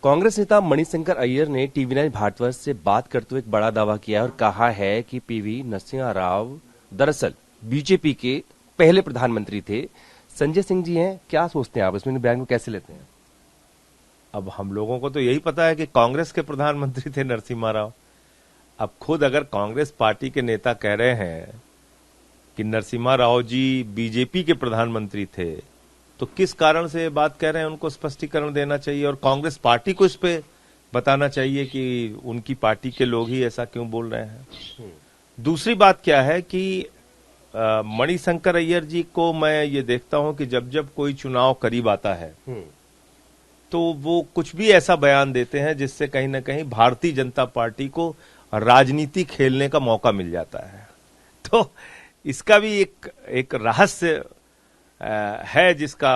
कांग्रेस नेता मणिशंकर अय्यर ने टीवी9 भारतवर्ष से बात करते हुए एक बड़ा दावा किया और कहा है कि पीवी नरसिम्हा राव दरअसल बीजेपी के पहले प्रधानमंत्री थे। संजय सिंह जी हैं, क्या सोचते हैं आप इसमें, बयान को कैसे लेते हैं? अब हम लोगों को तो यही पता है कि कांग्रेस के प्रधानमंत्री थे नरसिम्हा राव। अब खुद अगर कांग्रेस पार्टी के नेता कह रहे हैं कि नरसिम्हा राव जी बीजेपी के प्रधानमंत्री थे, तो किस कारण से ये बात कह रहे हैं, उनको स्पष्टीकरण देना चाहिए और कांग्रेस पार्टी को इस पे बताना चाहिए कि उनकी पार्टी के लोग ही ऐसा क्यों बोल रहे हैं। दूसरी बात क्या है कि मणिशंकर अय्यर जी को मैं ये देखता हूं कि जब जब कोई चुनाव करीब आता है तो वो कुछ भी ऐसा बयान देते हैं जिससे कहीं ना कहीं भारतीय जनता पार्टी को राजनीति खेलने का मौका मिल जाता है। तो इसका भी एक रहस्य है जिसका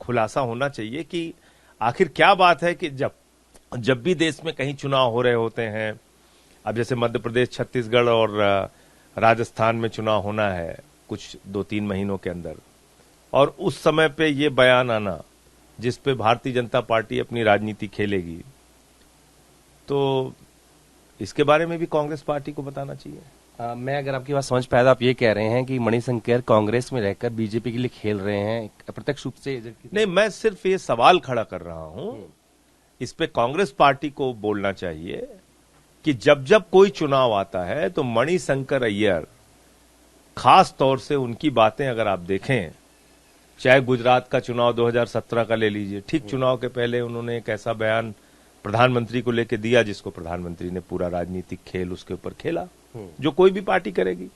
खुलासा होना चाहिए कि आखिर क्या बात है कि जब भी देश में कहीं चुनाव हो रहे होते हैं, अब जैसे मध्य प्रदेश, छत्तीसगढ़ और राजस्थान में चुनाव होना है कुछ 2-3 महीनों के अंदर, और उस समय पे ये बयान आना जिस पे भारतीय जनता पार्टी अपनी राजनीति खेलेगी, तो इसके बारे में भी कांग्रेस पार्टी को बताना चाहिए। मैं अगर आपकी बात समझ पाया तो आप ये कह रहे हैं कि मणिशंकर कांग्रेस में रहकर बीजेपी के लिए खेल रहे हैं, अप्रत्यक्ष रूप से? नहीं, मैं सिर्फ ये सवाल खड़ा कर रहा हूं, इस पे कांग्रेस पार्टी को बोलना चाहिए कि जब जब कोई चुनाव आता है तो मणिशंकर अय्यर, खास तौर से उनकी बातें अगर आप देखें, चाहे गुजरात का चुनाव 2017 का ले लीजिए, ठीक चुनाव के पहले उन्होंने एक ऐसा बयान प्रधानमंत्री को लेकर दिया जिसको प्रधानमंत्री ने पूरा राजनीतिक खेल उसके ऊपर खेला, जो कोई भी पार्टी करेगी।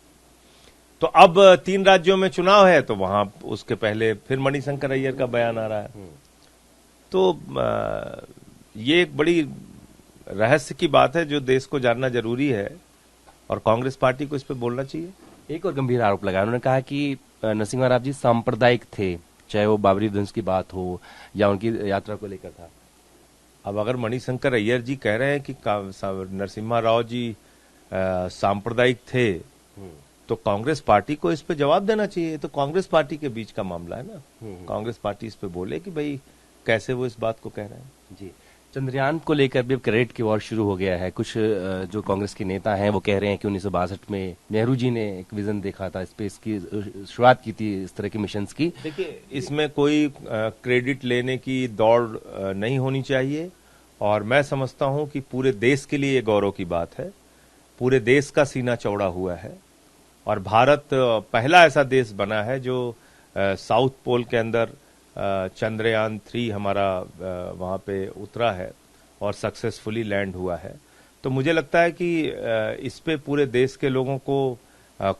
तो अब 3 राज्यों में चुनाव है तो वहां उसके पहले फिर मणिशंकर अय्यर का बयान आ रहा है। तो ये एक बड़ी रहस्य की बात है जो देश को जानना जरूरी है और कांग्रेस पार्टी को इस पे बोलना चाहिए। एक और गंभीर आरोप लगाया, उन्होंने कहा कि नरसिम्हा राव जी सांप्रदायिक थे, चाहे वो बाबरी ध्वंस की बात हो या उनकी यात्रा को लेकर था। अब अगर मणिशंकर अय्यर जी कह रहे हैं कि नरसिम्हा राव जी सांप्रदायिक थे, तो कांग्रेस पार्टी को इस पे जवाब देना चाहिए। तो कांग्रेस पार्टी के बीच का मामला है ना, कांग्रेस पार्टी इस पे बोले कि भाई कैसे वो इस बात को कह रहे हैं। जी, चंद्रयान को लेकर भी क्रेडिट की वॉर शुरू हो गया है। कुछ जो कांग्रेस के नेता हैं वो कह रहे हैं कि 1962 में नेहरू जी ने एक विजन देखा था, स्पेस की शुरुआत की थी, इस तरह के मिशंस की। देखिए, इसमें कोई क्रेडिट लेने की दौड़ नहीं होनी चाहिए और मैं समझता हूं कि पूरे देश के लिए ये गौरव की बात है। पूरे देश का सीना चौड़ा हुआ है और भारत पहला ऐसा देश बना है जो साउथ पोल के अंदर चंद्रयान 3 हमारा वहां पे उतरा है और सक्सेसफुली लैंड हुआ है। तो मुझे लगता है कि इस पे पूरे देश के लोगों को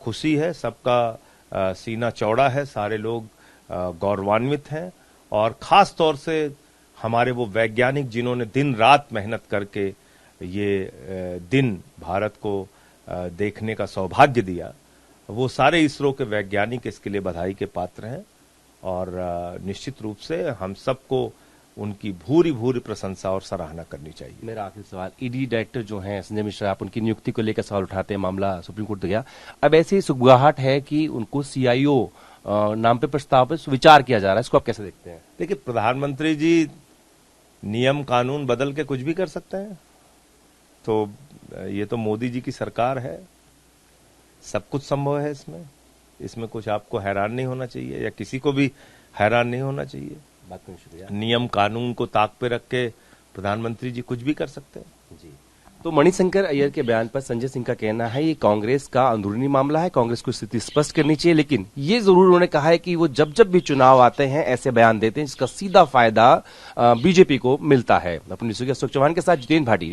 खुशी है, सबका सीना चौड़ा है, सारे लोग गौरवान्वित हैं और खास तौर से हमारे वो वैज्ञानिक जिन्होंने दिन रात मेहनत करके ये दिन भारत को देखने का सौभाग्य दिया, वो सारे इसरो के वैज्ञानिक इसके लिए बधाई के पात्र हैं और निश्चित रूप से हम सबको उनकी भूरी भूरी प्रशंसा और सराहना करनी चाहिए। मेरा आखिरी सवाल, ईडी डायरेक्टर जो हैं संजय मिश्रा, आप उनकी नियुक्ति को लेकर सवाल उठाते हैं, मामला सुप्रीम कोर्ट गया। अब ऐसी सुगबुगाहट है कि उनको सीआईओ नाम पे प्रस्ताव पर विचार किया जा रहा है, इसको आप कैसे देखते हैं? देखिए, प्रधानमंत्री जी नियम कानून बदल के कुछ भी कर सकते हैं, तो ये तो मोदी जी की सरकार है, सब कुछ संभव है इसमें कुछ आपको हैरान नहीं होना चाहिए या किसी को भी हैरान नहीं होना चाहिए। बात करने शुक्रिया। नियम कानून को ताक पे रख के प्रधानमंत्री जी कुछ भी कर सकते हैं। जी, तो मणिशंकर अय्यर के बयान पर संजय सिंह का कहना है ये कांग्रेस का अंदरूनी मामला है, कांग्रेस को स्थिति स्पष्ट करनी चाहिए, लेकिन ये जरूर उन्होंने कहा है कि वो जब जब भी चुनाव आते हैं ऐसे बयान देते हैं जिसका सीधा फायदा बीजेपी को मिलता है। अपनी अशोक चौहान के साथ जितेंद्र भाटी।